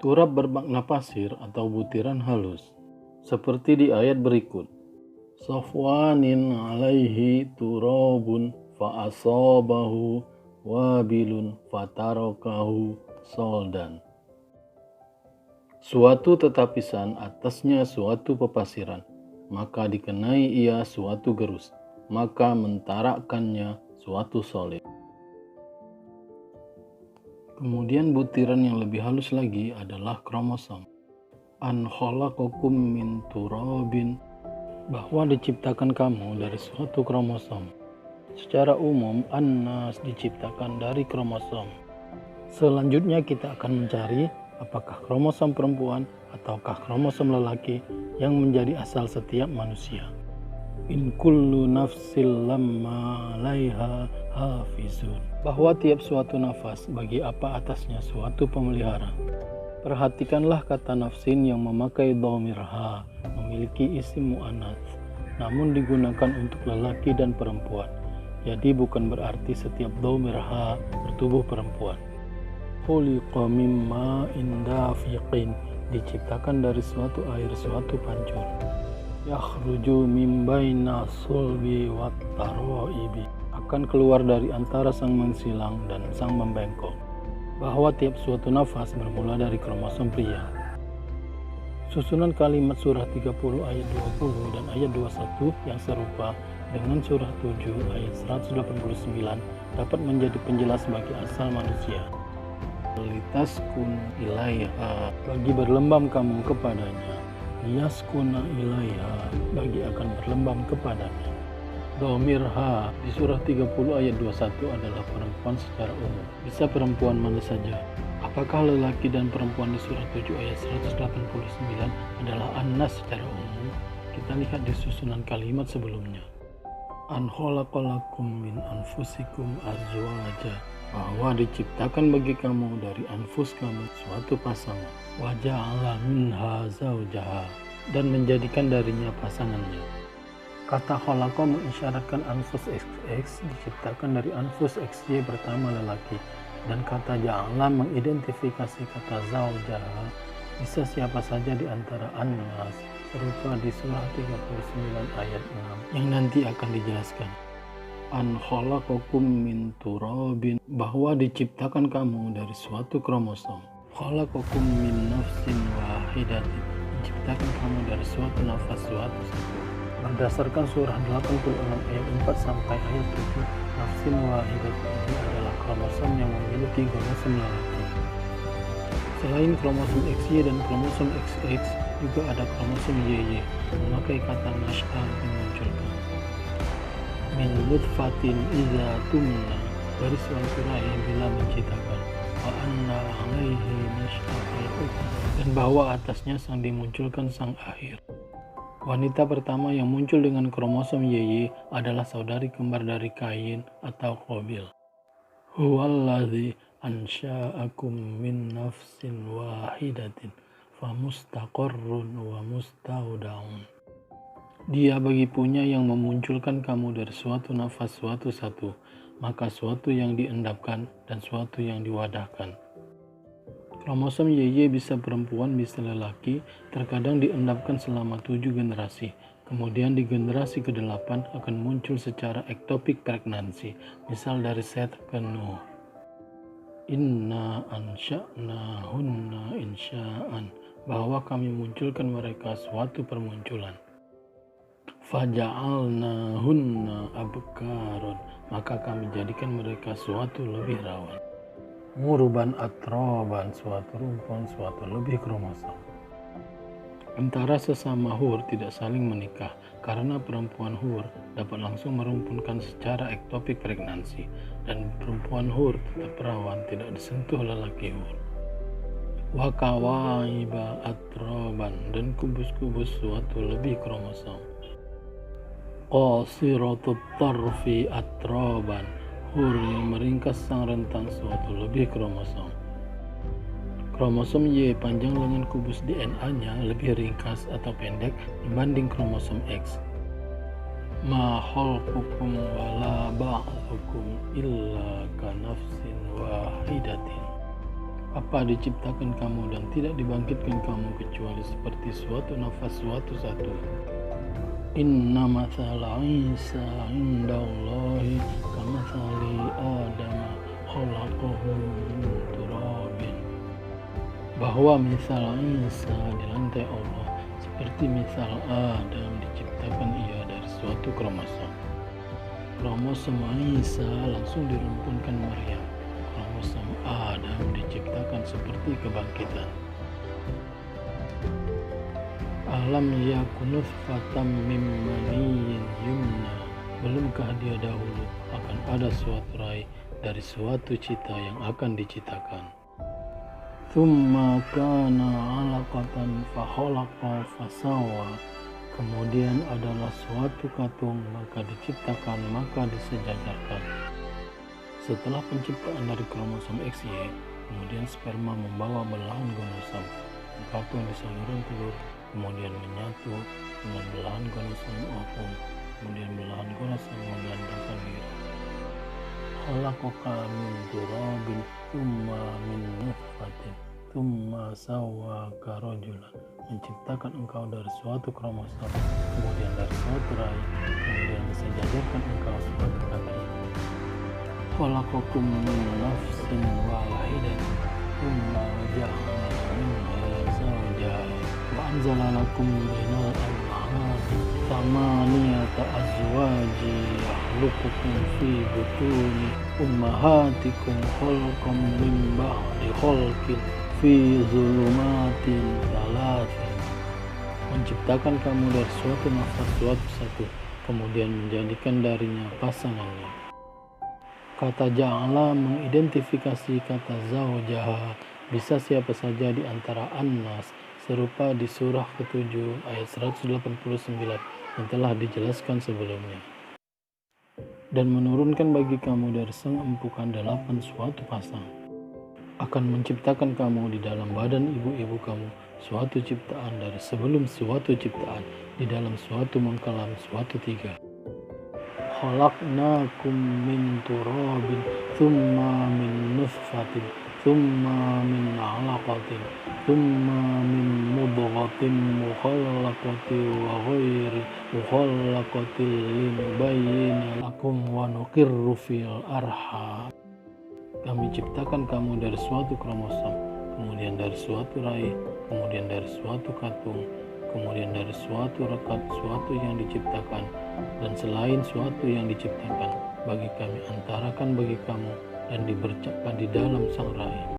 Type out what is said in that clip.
Turab bermakna pasir atau butiran halus, seperti di ayat berikut. Safwanin alaihi turabun fa'asabahu wabilun fatarakahu soldan. Suatu tetapisan atasnya suatu pepasiran, maka dikenai ia suatu gerus, maka mentarakkannya suatu solid. Kemudian butiran yang lebih halus lagi adalah kromosom. An khalaqakum min turabin, bahwa diciptakan kamu dari suatu kromosom. Secara umum, an-nas diciptakan dari kromosom. Selanjutnya kita akan mencari apakah kromosom perempuan ataukah kromosom lelaki yang menjadi asal setiap manusia. In kullu nafsil lamma 'alaiha hafizun, bahwa tiap suatu nafas bagi apa atasnya suatu pemelihara. Perhatikanlah kata nafsin yang memakai dhamir ha, memiliki isim mu'annats, namun digunakan untuk lelaki dan perempuan. Jadi bukan berarti setiap dhamir ha bertubuh perempuan. Khuliqa mimma indafiqin, diciptakan dari suatu air, suatu pancur. Yakhruju min baina sulbi wat taraibi, akan keluar dari antara sang mensilang dan sang membengkok. Bahwa tiap suatu nafas bermula dari kromosom pria. Susunan kalimat surah 30 ayat 20 dan ayat 21 yang serupa dengan surah 7 ayat 189 dapat menjadi penjelas bagi asal manusia. Litaskun ilaiha, bagi berlembam kamu kepadanya. Yaskuna ilaiha, bagi akan berlembam kepadanya. Dhamir ha di surah 30 ayat 21 adalah perempuan secara umum. Bisa perempuan mana saja. Apakah lelaki dan perempuan di surah 7 ayat 189 adalah an-nas secara umum? Kita lihat di susunan kalimat sebelumnya. An khalaqalakum min anfusikum azwaja, bahwa diciptakan bagi kamu dari anfus kamu suatu pasangan. Wa ja'ala minha zawjaha, dan menjadikan darinya pasangannya. Kata khalaqa mengisyaratkan anfus XX diciptakan dari anfus XY pertama lelaki, dan kata ja'ala mengidentifikasi kata zawjaha bisa siapa saja di antara an-nas, serupa di surah 39 ayat 6 yang nanti akan dijelaskan. An khalaqakum min turabin, bahwa diciptakan kamu dari suatu kromosom. Khalaqakum min nafsin wahidatin, diciptakan kamu dari suatu nafas, suatu satu. Berdasarkan surah 86 ayat 4 sampai ayat 7, nafsin wahidatin ini adalah kromosom yang memiliki kromosom lelaki. Selain kromosom XY dan kromosom XX, juga ada kromosom YY, memakai kata nash'a dimunculkan. Min nutfatin iza tumna, dari suatu rahim bila menciptakan. Wa anna alaihi nash'atal ukhra, dan bahwa atasnya sang dimunculkan sang akhir. Wanita pertama yang muncul dengan kromosom YY adalah saudari kembar dari Kain atau Qabil. Huwallazi ansha'akum min nafsin wahidatin famustaqarrun wa mustaudaun. Dia bagi punya yang memunculkan kamu dari suatu nafas, suatu satu, maka suatu yang diendapkan dan suatu yang diwadahkan. Kromosom YY bisa perempuan, bisa lelaki, terkadang diendapkan selama 7 generasi. Kemudian di generasi ke-8 akan muncul secara ectopic pregnancy, misal dari Seth ke Nuh. Inna ansha'nahunna insya'an, bahwa kami munculkan mereka suatu permunculan. Faja'alnahunna abkaron, maka kami jadikan mereka suatu lebih rawan. Muruban atroban, suatu rumpun, suatu lebih kromosom. Antara sesama hur tidak saling menikah, karena perempuan hur dapat langsung merumpunkan secara ectopic pregnancy, dan perempuan hur tetap perawan, tidak disentuh lelaki hur. Wakawaiba atroban, dan kubus-kubus suatu lebih kromosom. Qasiratut tarfi atroban, hur yang meringkas sang rentang suatu lebih kromosom. Kromosom Y panjang lengan kubus DNA-nya lebih ringkas atau pendek dibanding kromosom X. Ma khalqukum wala ba'thukum illa ka nafsin wahidatin. Apa diciptakan kamu dan tidak dibangkitkan kamu kecuali seperti suatu nafas suatu satu. Inna mathala Isa indallahi kamathali Adam khalaqahu min turabin. Bahwa misal Isa di lantai Allah seperti misal Adam diciptakan ia dari suatu kromosom. Kromosom Isa langsung dirumpunkan Maryam. Kromosom Adam diciptakan seperti kebangkitan. Alam yakun nutfatan min maniyyin yumna. Belumkah dia dahulu akan ada suatu rai dari suatu cita yang akan diciptakan. Tsumma kana 'alaqatan fakhalaqa fasawa. Kemudian adalah suatu katung, maka diciptakan, maka disejajarkan. Setelah penciptaan dari kromosom XY, kemudian sperma membawa belahan gonosom, katung di saluran telur, kemudian menyatu dengan belahan gonosom ovum, kemudian belahan gonosom menggandengkan diri. Khalaqaka min turabin tsumma min nutfatin tsumma sawwaka rajulan. Menciptakan engkau dari suatu kromosom, kemudian dari suatu rai, kemudian disejajarkan engkau suatu kaki. Khalaqakum min nafsin wahidatin tsumma ja'ala minha zawjaha wa anzala lakum minal an'ami thamaniyata azwaji yakhluqukum fi butuni ummahatikum khalqan min ba'di khalqin fi zulumatin thalathin. Menciptakan kamu dari suatu nafas suatu satu, kemudian menjadikan darinya pasangannya. Kata ja'ala mengidentifikasi kata zawjaha, bisa siapa saja di antara An-Nas, serupa di surah ke-7 ayat 189 yang telah dijelaskan sebelumnya. Dan menurunkan bagi kamu dari sang empukan 8 suatu pasang. Akan menciptakan kamu di dalam badan ibu-ibu kamu suatu ciptaan dari sebelum suatu ciptaan di dalam suatu mengkalam suatu tiga. Khalaqnakum min turabin thumma min nutfatin thumma min 'alaqatin thumma min mudghatin mukhallaqatin wa ghairi mukhallaqatin linubayyina lakum wa nuqirru fil arham. Kami ciptakan kamu dari suatu kromosom, kemudian dari suatu rai, kemudian dari suatu katung, kemudian dari suatu rekat, suatu yang diciptakan, dan selain suatu yang diciptakan, bagi kami antarakan bagi kamu dan dibercakkan di dalam sang rai.